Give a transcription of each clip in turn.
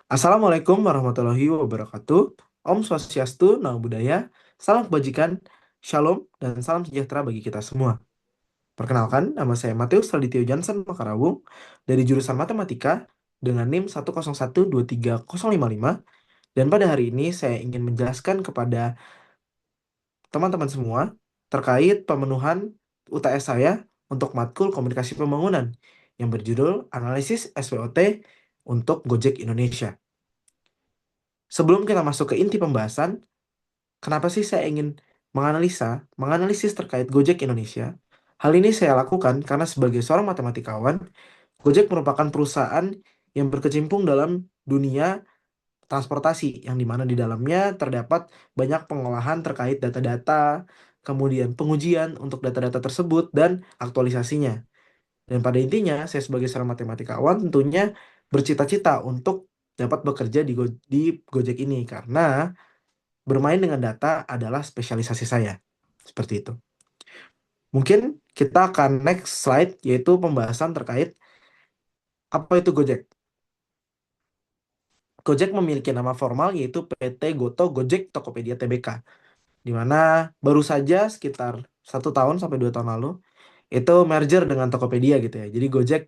Assalamualaikum warahmatullahi wabarakatuh. Om Swastiastu, Namo Buddhaya, salam kebajikan, Shalom, dan salam sejahtera bagi kita semua. Perkenalkan, nama saya Mateus Radityo Jansen Makarawung dari jurusan Matematika dengan NIM 101230055 dan pada hari ini saya ingin menjelaskan kepada teman-teman semua terkait pemenuhan UTS saya untuk matkul Komunikasi Pembangunan yang berjudul Analisis SWOT untuk Gojek Indonesia. Sebelum kita masuk ke inti pembahasan, kenapa sih saya ingin menganalisis terkait Gojek Indonesia? Hal ini saya lakukan karena sebagai seorang matematikawan, Gojek merupakan perusahaan yang berkecimpung dalam dunia transportasi, yang dimana di dalamnya terdapat banyak pengolahan terkait data-data, kemudian pengujian untuk data-data tersebut, dan aktualisasinya. Dan pada intinya, saya sebagai seorang matematikawan tentunya bercita-cita untuk dapat bekerja di Gojek ini, karena bermain dengan data adalah spesialisasi saya. Seperti itu. Mungkin kita akan next slide, yaitu pembahasan terkait apa itu Gojek. Gojek memiliki nama formal yaitu PT Goto Gojek Tokopedia Tbk, di mana baru saja sekitar 1 tahun sampai 2 tahun lalu itu merger dengan Tokopedia gitu ya. Jadi Gojek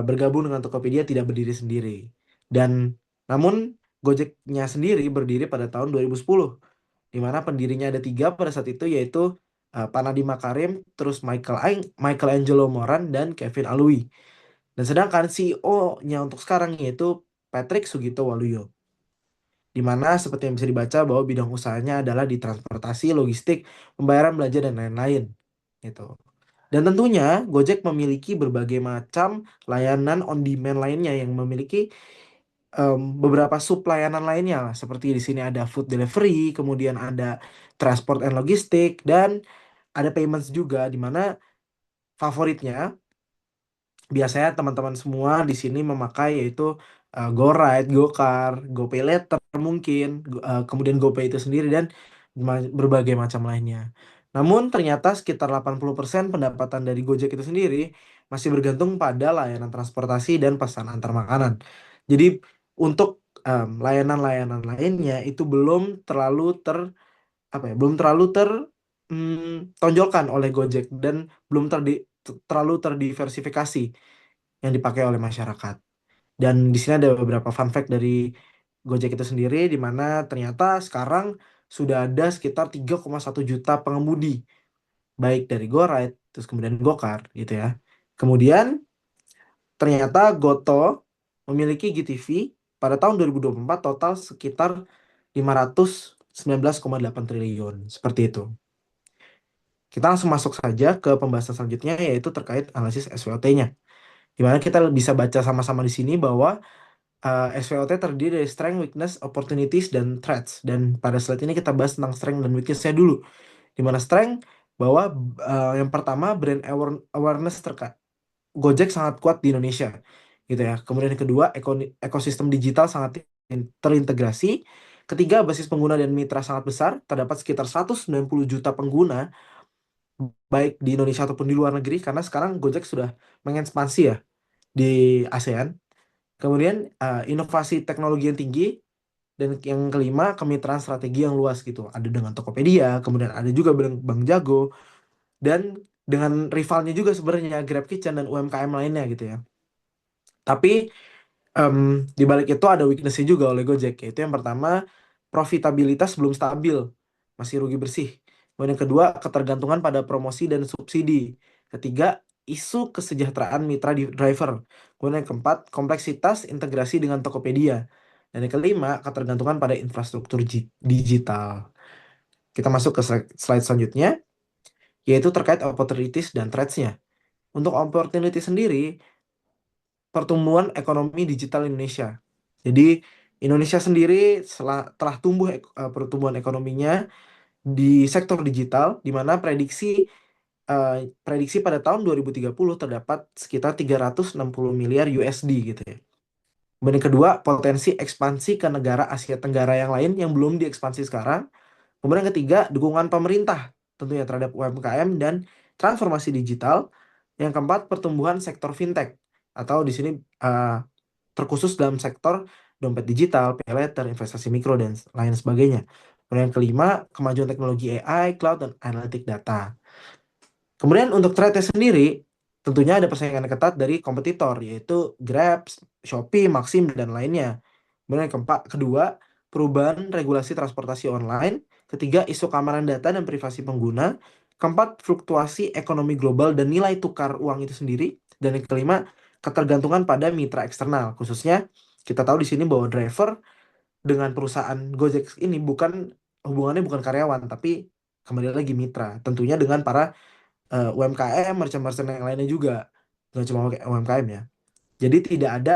bergabung dengan Tokopedia, tidak berdiri sendiri. Dan namun Gojeknya sendiri berdiri pada tahun 2010, di mana pendirinya ada tiga pada saat itu, yaitu Pak Nadiem Makarim, terus Michelangelo Moran, dan Kevin Alui. Dan sedangkan CEO-nya untuk sekarang yaitu Patrick Sugito Waluyo, di mana seperti yang bisa dibaca bahwa bidang usahanya adalah di transportasi, logistik, pembayaran belanja, dan lain-lain. Gitu. Dan tentunya Gojek memiliki berbagai macam layanan on demand lainnya yang memiliki beberapa sub layanan lainnya lah. Seperti di sini ada food delivery, kemudian ada transport and logistik, dan ada payments juga, di mana favoritnya biasanya teman-teman semua di sini memakai yaitu GoRide, GoCar, GoPay Later mungkin, kemudian GoPay itu sendiri, dan berbagai macam lainnya. Namun ternyata sekitar 80% pendapatan dari Gojek itu sendiri masih bergantung pada layanan transportasi dan pesan antar makanan. Jadi untuk layanan-layanan lainnya itu belum terlalu belum terlalu tonjolkan oleh Gojek, dan belum terlalu terdiversifikasi yang dipakai oleh masyarakat. Dan di sini ada beberapa fun fact dari Gojek itu sendiri, di mana ternyata sekarang sudah ada sekitar 3,1 juta pengemudi, baik dari GoRide, terus kemudian GoCar gitu ya. Kemudian ternyata Goto memiliki GTV pada tahun 2024 total sekitar 519,8 triliun. Seperti itu. Kita langsung masuk saja ke pembahasan selanjutnya, yaitu terkait analisis SWOT-nya. Di mana kita bisa baca sama-sama di sini bahwa SWOT terdiri dari strength, weakness, opportunities, dan threats. Dan pada slide ini kita bahas tentang strength dan weakness-nya dulu. Di mana strength, bahwa yang pertama brand awareness terkait Gojek sangat kuat di Indonesia, gitu ya. Kemudian yang kedua, ekosistem digital sangat terintegrasi. Ketiga, basis pengguna dan mitra sangat besar, terdapat sekitar 190 juta pengguna, baik di Indonesia ataupun di luar negeri, karena sekarang Gojek sudah mengekspansi ya di ASEAN. Kemudian inovasi teknologi yang tinggi, dan yang kelima kemitraan strategi yang luas gitu. Ada dengan Tokopedia, kemudian ada juga Bank Jago, dan dengan rivalnya juga sebenarnya Grab Kitchen dan UMKM lainnya gitu ya. Tapi em, di balik itu ada weakness-nya juga oleh Gojek, yaitu yang pertama profitabilitas belum stabil, masih rugi bersih. Kemudian yang kedua, ketergantungan pada promosi dan subsidi. Ketiga, isu kesejahteraan mitra driver. Kemudian yang keempat, kompleksitas integrasi dengan Tokopedia. Dan yang kelima, ketergantungan pada infrastruktur digital. Kita masuk ke slide selanjutnya, yaitu terkait opportunities dan threats-nya. Untuk opportunity sendiri, pertumbuhan ekonomi digital Indonesia. Jadi Indonesia sendiri telah tumbuh pertumbuhan ekonominya di sektor digital, di mana eh, prediksi pada tahun 2030 terdapat sekitar 360 miliar USD gitu ya. Kemudian yang kedua, potensi ekspansi ke negara Asia Tenggara yang lain yang belum diekspansi sekarang. Kemudian yang ketiga, dukungan pemerintah tentunya terhadap UMKM dan transformasi digital. Yang keempat, pertumbuhan sektor fintech, atau di sini eh, terkhusus dalam sektor dompet digital, pay later, investasi mikro, dan lain sebagainya. Kemudian yang kelima, kemajuan teknologi AI, cloud, dan analitik data. Kemudian untuk trade sendiri, tentunya ada persaingan ketat dari kompetitor, yaitu Grab, Shopee, Maxim, dan lainnya. Kemudian yang kedua, perubahan regulasi transportasi online. Ketiga, isu keamanan data dan privasi pengguna. Keempat, fluktuasi ekonomi global dan nilai tukar uang itu sendiri. Dan yang kelima, ketergantungan pada mitra eksternal. Khususnya, kita tahu di sini bahwa driver dengan perusahaan Gojek ini hubungannya bukan karyawan, tapi kembali lagi mitra. Tentunya dengan para UMKM, merchant-merchant yang lainnya juga. Nggak cuma UMKM ya. Jadi tidak ada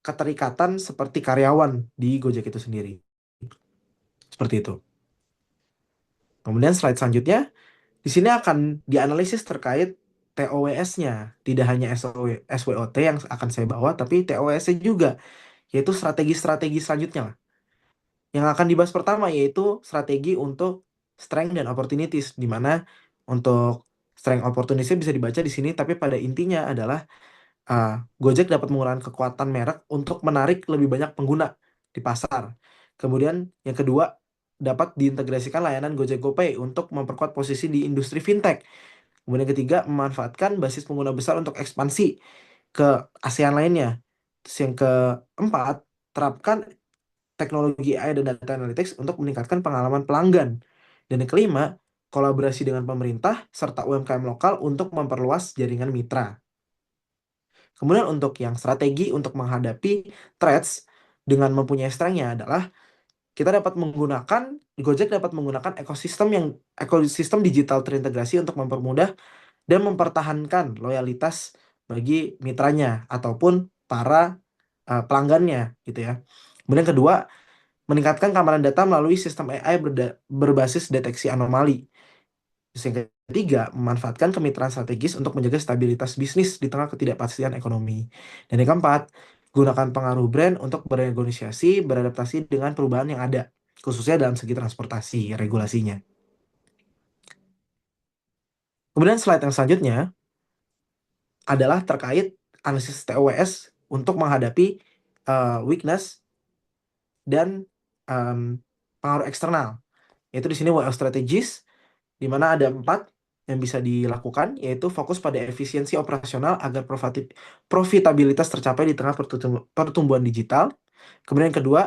keterikatan seperti karyawan di Gojek itu sendiri. Seperti itu. Kemudian slide selanjutnya, di sini akan dianalisis terkait TOWS-nya. Tidak hanya SWOT yang akan saya bawa, tapi TOWS-nya juga, yaitu strategi-strategi selanjutnya. Yang akan dibahas pertama yaitu strategi untuk strength dan opportunities, di mana untuk strength opportunities bisa dibaca di sini, tapi pada intinya adalah Gojek dapat menggunakan kekuatan merek untuk menarik lebih banyak pengguna di pasar. Kemudian yang kedua, dapat diintegrasikan layanan Gojek GoPay untuk memperkuat posisi di industri fintech. Kemudian yang ketiga, memanfaatkan basis pengguna besar untuk ekspansi ke ASEAN lainnya. Terus yang keempat, terapkan teknologi AI dan data analytics untuk meningkatkan pengalaman pelanggan. Dan yang kelima, kolaborasi dengan pemerintah serta UMKM lokal untuk memperluas jaringan mitra. Kemudian untuk yang strategi untuk menghadapi threats dengan mempunyai strength-nya adalah kita dapat menggunakan Gojek dapat menggunakan ekosistem digital terintegrasi untuk mempermudah dan mempertahankan loyalitas bagi mitranya ataupun para pelanggannya gitu ya. Kemudian kedua, meningkatkan keamanan data melalui sistem AI berbasis deteksi anomali. Terus yang ketiga, memanfaatkan kemitraan strategis untuk menjaga stabilitas bisnis di tengah ketidakpastian ekonomi. Dan yang keempat, gunakan pengaruh brand untuk bernegosiasi, beradaptasi dengan perubahan yang ada, khususnya dalam segi transportasi, regulasinya. Kemudian slide yang selanjutnya adalah terkait analisis TOWS untuk menghadapi weakness dan um, pengaruh eksternal. Yaitu di sini WL strategis, di mana ada 4 yang bisa dilakukan, yaitu fokus pada efisiensi operasional agar profitabilitas tercapai di tengah pertumbuhan digital. Kemudian yang kedua,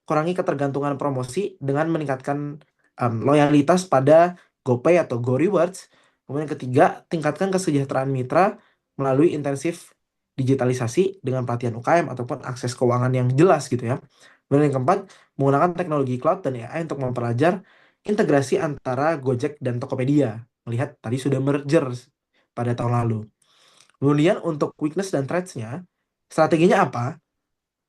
kurangi ketergantungan promosi dengan meningkatkan loyalitas pada GoPay atau Go Rewards. Kemudian yang ketiga, tingkatkan kesejahteraan mitra melalui intensif digitalisasi dengan pelatihan UKM ataupun akses keuangan yang jelas gitu ya. Kemudian yang keempat, menggunakan teknologi cloud dan AI untuk mempelajar integrasi antara Gojek dan Tokopedia. Melihat tadi sudah merger pada tahun lalu. Kemudian untuk weakness dan threats-nya, strateginya apa?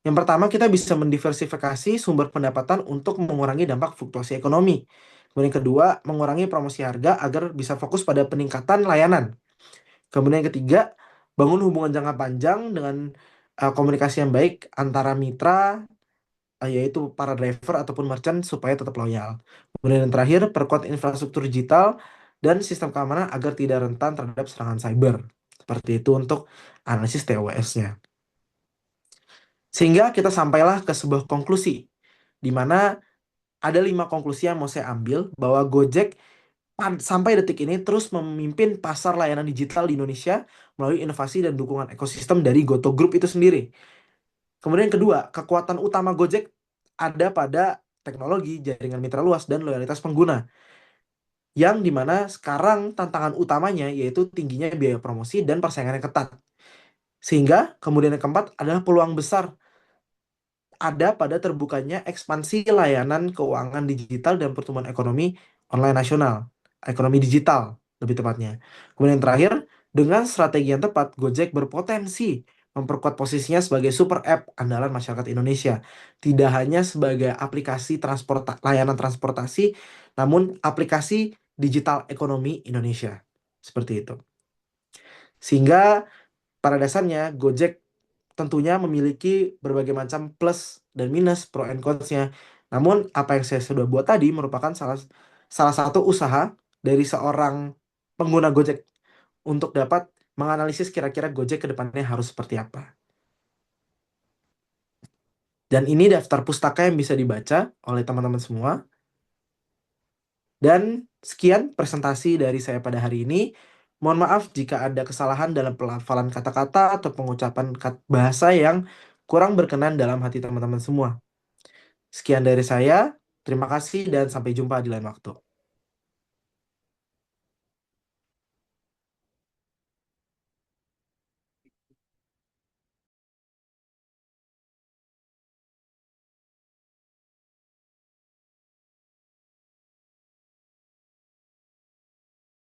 Yang pertama, kita bisa mendiversifikasi sumber pendapatan untuk mengurangi dampak fluktuasi ekonomi. Kemudian yang kedua, mengurangi promosi harga agar bisa fokus pada peningkatan layanan. Kemudian yang ketiga, bangun hubungan jangka panjang dengan komunikasi yang baik antara mitra, yaitu para driver ataupun merchant supaya tetap loyal. Kemudian yang terakhir, perkuat infrastruktur digital dan sistem keamanan agar tidak rentan terhadap serangan cyber. Seperti itu untuk analisis TOS-nya. Sehingga kita sampailah ke sebuah konklusi, di mana ada 5 konklusi yang mau saya ambil, bahwa Gojek sampai detik ini terus memimpin pasar layanan digital di Indonesia melalui inovasi dan dukungan ekosistem dari Goto Group itu sendiri. Kemudian yang kedua, kekuatan utama Gojek ada pada teknologi, jaringan mitra luas, dan loyalitas pengguna. Yang dimana sekarang tantangan utamanya yaitu tingginya biaya promosi dan persaingan yang ketat. Sehingga kemudian yang keempat adalah peluang besar ada pada terbukanya ekspansi layanan keuangan digital dan pertumbuhan ekonomi online nasional, ekonomi digital lebih tepatnya. Kemudian yang terakhir, dengan strategi yang tepat, Gojek berpotensi memperkuat posisinya sebagai super app andalan masyarakat Indonesia. Tidak hanya sebagai aplikasi layanan transportasi, namun aplikasi digital ekonomi Indonesia. Seperti itu. Sehingga pada dasarnya Gojek tentunya memiliki berbagai macam plus dan minus, pro and cons-nya. Namun apa yang saya sudah buat tadi merupakan salah satu usaha dari seorang pengguna Gojek untuk dapat menganalisis kira-kira Gojek ke depannya harus seperti apa. Dan ini daftar pustaka yang bisa dibaca oleh teman-teman semua. Dan sekian presentasi dari saya pada hari ini. Mohon maaf jika ada kesalahan dalam pelafalan kata-kata atau pengucapan bahasa yang kurang berkenan dalam hati teman-teman semua. Sekian dari saya. Terima kasih dan sampai jumpa di lain waktu.